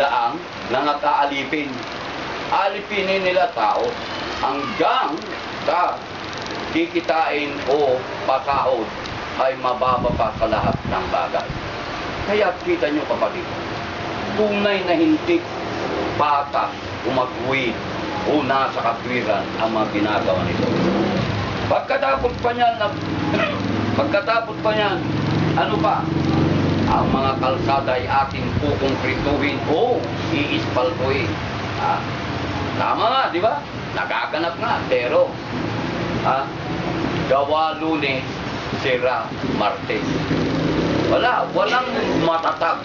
sila ang nangakaalipin. Alipinin nila tao hanggang sa kikitain o pasahod ay mababa pa sa lahat ng bagay. Kaya kita nyo kapatid, tunay na hindi patas, umagwid o nasa katwiran ang mga ginagawa nito. Pagkatapos pa niyan, ano pa? Ang mga kalsada ay ating kukonkrituhin o iispaltuhin. Tama nga, di ba? Nagaganap nga, pero gawa Lunes, sira Martes. Walang matatag.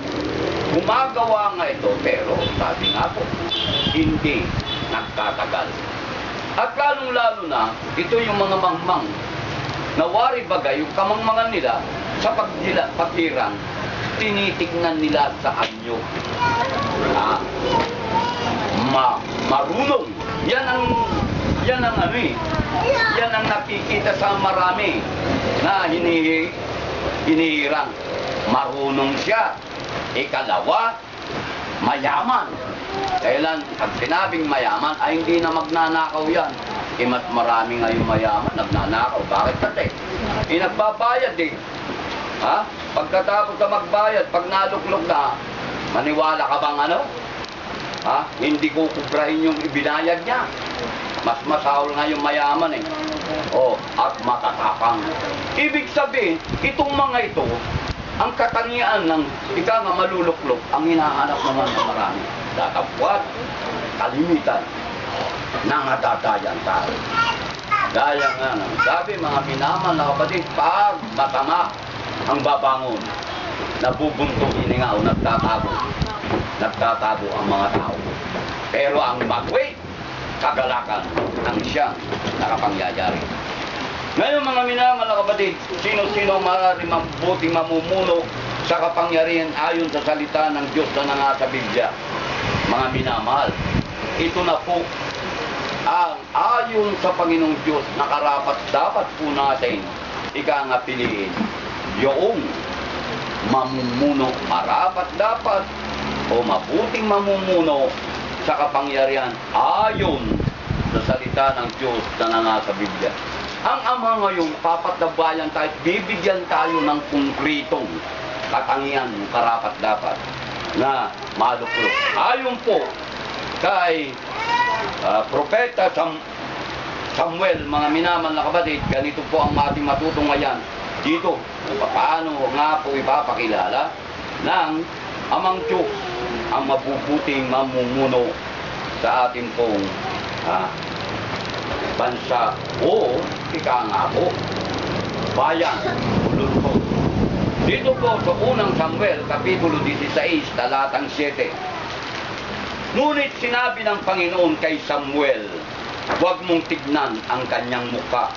Gumagawa nga ito, pero sabi nga po, hindi nagtatagal. At lalong-lalo na, ito yung mga mangmang na wari bagay, yung kamangmangan nila sa pagtirang, tinitignan nila sa anyo. Marunong. Yan ang ano eh. Yan ang nakikita sa marami na hinihirang. Marunong siya. Ikalawa, mayaman. Kailan, pag sinabing mayaman, ay hindi na magnanakaw yan. Mas marami ngayon mayaman, nagnanakaw. Bakit kasi? Nagbabayad eh. Pagkatapos na magbayad, pag naluklok na, maniwala ka bang ano? Hindi ko kubrahin yung ibinayad niya. Mas masahol nga yung mayaman eh. At matatapang. Ibig sabihin, itong mga ito, ang katangian ng ika nga maluluklok, ang hinahanap naman ng marami. Datapwat, kalimitan, nangatatayan tayo. Gaya nga nang sabi, mga minaman na kapatid, pag matama ang babangon, nabubuntong hininga o nagtatago ang mga tao. Pero ang magway, kagalakan ang siyang nakapangyayari. Ngayon mga minaman na kapatid, sino-sino maaari mabuting mamumuno sa kapangyarihan ayon sa salita ng Diyos na nangasa sa Biblia. Mga minamahal, ito na po ang ayon sa Panginoong Diyos na karapat dapat po natin ika nga piliin. Yung mamumuno, marapat dapat o mabuting mamumuno sa kapangyarihan ayon sa salita ng Diyos na nangasa sa Biblia. Ang Ama ngayon, papatabayan tayo, bibigyan tayo ng konkretong katangian, karapat dapat na maluklok. Ayon po kay Propeta Samuel, mga minaman na kapatid, ganito po ang ating matutunghayan dito. Paano nga po ipapakilala ng Amang Diyos ang mabubuting mamumuno sa ating pong bansa o ika nga po bayan o lungsod. Dito po sa unang Samuel, Kapitulo 16, talatang 7. Ngunit sinabi ng Panginoon kay Samuel, huwag mong tignan ang kanyang mukha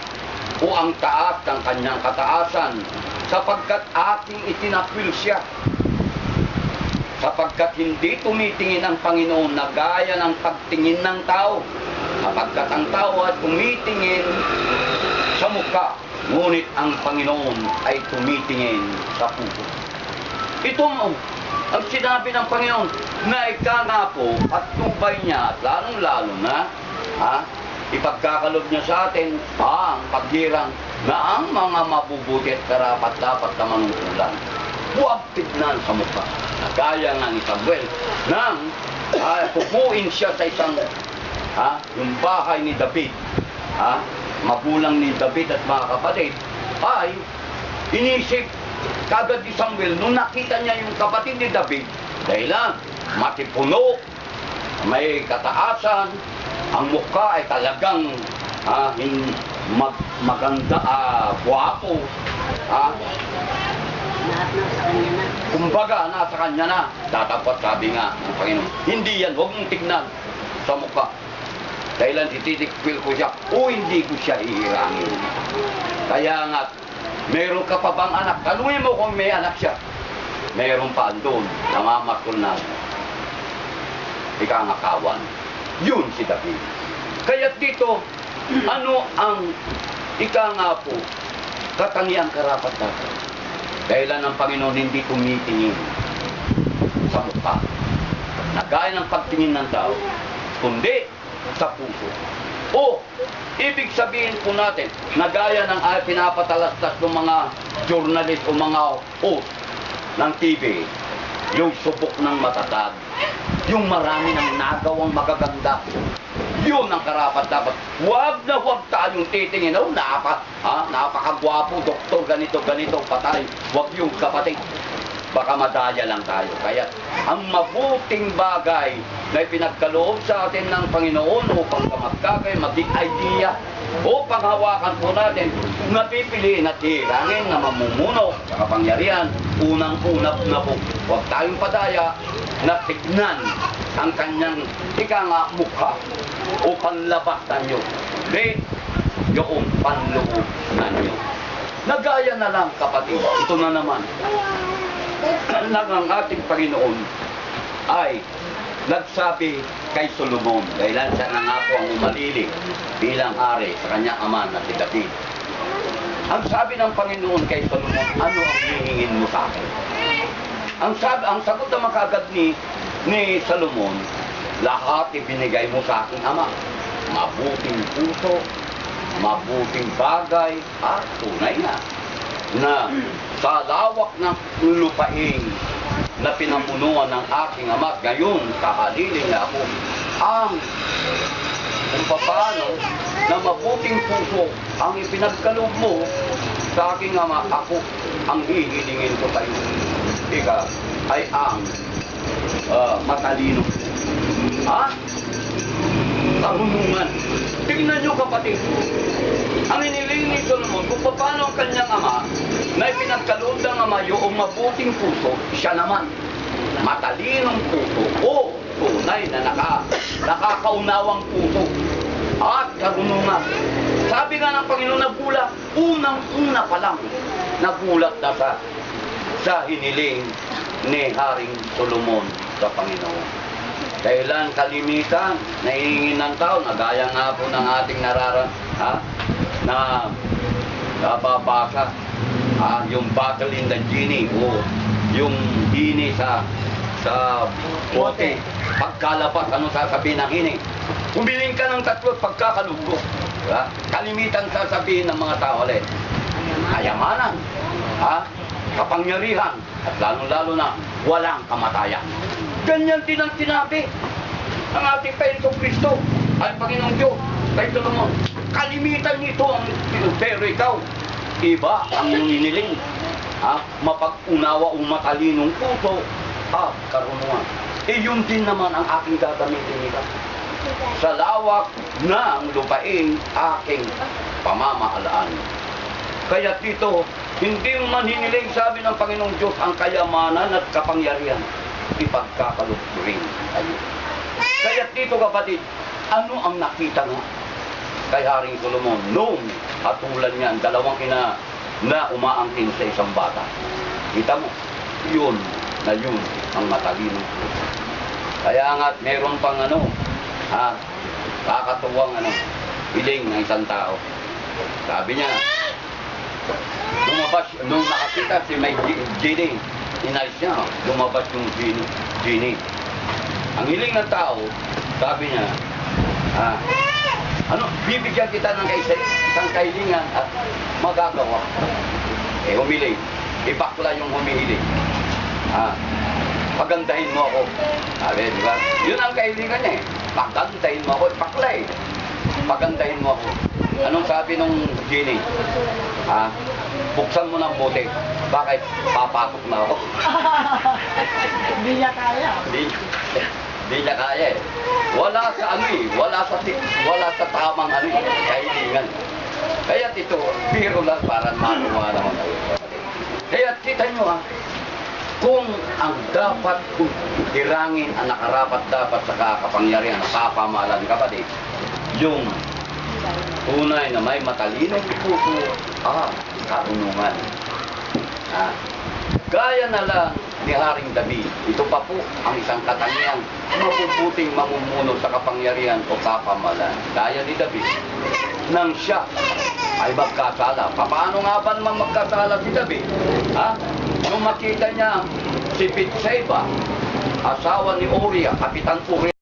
o ang taas ng kanyang kataasan, sapagkat aking itinapil siya. Sapagkat hindi tumitingin ang Panginoon na gaya ng pagtingin ng tao, sapagkat ang tao ay tumitingin sa mukha, ngunit ang Panginoon ay tumitingin sa puso. Ito ang sinabi ng Panginoon na ika nga po at tubay niya at lalong-lalo na ipagkakalob niya sa atin ang paghirang na ang mga mabubuti at karapat-dapat na manungkulan. Huwag tignan sa mukha. Gaya nga ni Samuel nang pupuin siya sa isang yung bahay ni David, magulang ni David at mga kapatid, ay inisip kagad ni Samuel nung nakita niya yung kapatid ni David, dahilan matipuno, may kataasan, ang mukha ay talagang maganda, guwapo, kumbaga nasa kanya na. Tatapat sabi nga ng Panginoon, hindi yan, huwag mong tignan sa mukha. Dahilan tititikpil ko siya o hindi ko siya ihirangin. Kaya nga, meron ka pa bang anak? Tanungin mo kung may anak siya. Meron pa doon, namamakul na ikangakawan. Yun si David. Kaya dito, ano ang ika nga po, katangiang karapat-dapat? Dahilan ng Panginoon hindi tumitingin sa mukha. na gaya ng pagtingin ng tao, kundi sa puso. O, ibig sabihin po natin, na gaya ng pinapatalastas ng mga journalist o mga host ng TV, yung subok ng matatag, yung marami ng nagawang magaganda, yun ang karapat dapat. Huwag na huwag tayong titingin, oh, napakagwapo, doktor, ganito, patay. Huwag yung kapatid. Baka madaya lang tayo. Kaya ang mabuting bagay na ipinagkaloob sa atin ng Panginoon upang magkakay, maging idea, upang hawakan po natin, napipiliin at hirangin na mamumuno sa kapangyarihan, unang-una na po. Huwag tayong padaya na tignan ang kanyang mukha o panlabas na nyo. Hindi, yung panloob na nyo. Nagaya na lang, kapatid, ito na naman. Lang ang ating Panginoon ay nagsabi kay Solomon, dahil siya na nga po ang umalili bilang hari sa kanyang ama na si David. Ang sabi ng Panginoon kay Solomon, ano ang hihingin mo sa akin? Ang sagot naman kagad ni Solomon, lahat ibinigay mo sa aking ama. Mabuting puso, mabuting bagay, at tunay na sa lawak ng lupain na pinamunuan ng aking ama, ngayon kahalilin na ako kung paano na mabuting puso ang ipinagkaloob mo sa aking ama, ako ang hihilingin ko sa iyo. Ika ay ang matalino. Karunungan. Tingnan nyo, kapatid. Ang iniling ni Solomon kung paano ang kanyang ama na ipinagkaloob ng ama yung mabuting puso, siya naman matalinong puso o tunay na nakakaunawang puso at karunungan. Sabi nga ng Panginoon, nagulat, unang-una pa lang nagulat na sa hiniling ni Haring Solomon sa Panginoon. Kailan kalimitan, nahihingin ng tao, nagaya nga po ng ating na nababasa, yung battle in the genie o yung genie sa bote. Pagkalabas, ano sasabihin ng hini? Humiling ka ng 3 pagkakalugos. Kalimitan sasabihin ng mga tao ulit, kayamanan, kapangyarihan, at lalong-lalo na walang kamatayan. Ganyan din ang sinabi ng ating Panginoong Kristo at Panginoong Diyos kay Solomon. Kalimitan nito ang pero ikaw, iba ang iyong iniling. Mapag-unawa o matalinong puso at karunungan. Yun din naman ang aking gagamitin nila. Sa lawak ng lupain aking pamamahalaan. Kaya dito, hindi man hiniling, sabi ng Panginoong Diyos, ang kayamanan at kapangyarihan, ipagkakaloob ko rin kayo. Kaya dito, kapatid, ano ang nakita nga kay Haring Solomon noong hatulan niya ang dalawang ina na umaangkin sa isang bata? Kita mo, yun ang matalinong puso. Kaya nga, meron pang kakatuwang hiling ng isang tao. Sabi niya, lumabas, nung nakakita si may genie, inalis niya, lumabas yung genie. Ang hiling ng tao, sabi niya, bibigyan kita ng isang kahilingan at magagawa. Humiling. Ibakla yung humihiling. Pagandahin mo ako. Sabi, di ba? Yun ang kahilingan niya. Pagandahin mo ako. Ibakla eh. Pagandahin mo ako. Anong sabi nung genie? Buksan mo ng bote. Bakit? Papasok na ako. Hindi niya kaya. Hindi niya kaya eh. Wala sa tamang kahilingan. Kaya ito, biro lang para matuwa naman tayo. Kaya kita nyo kung ang dapat hirangin, ang nakarapat dapat sa kakapangyarihan, kapamahalan, kapatid, yung tunay na may matalinong puso, karunungan. Gaya na lang ni Haring David, ito pa po ang isang katangiang mabubuting mamumuno sa kapangyarihan o kapamahalan. Gaya ni David, nang siya ay magkasala. Paano nga ba naman magkasala si David? Nung makita niya si Bathsheba asawa ni Uriah, Kapitan Uriah.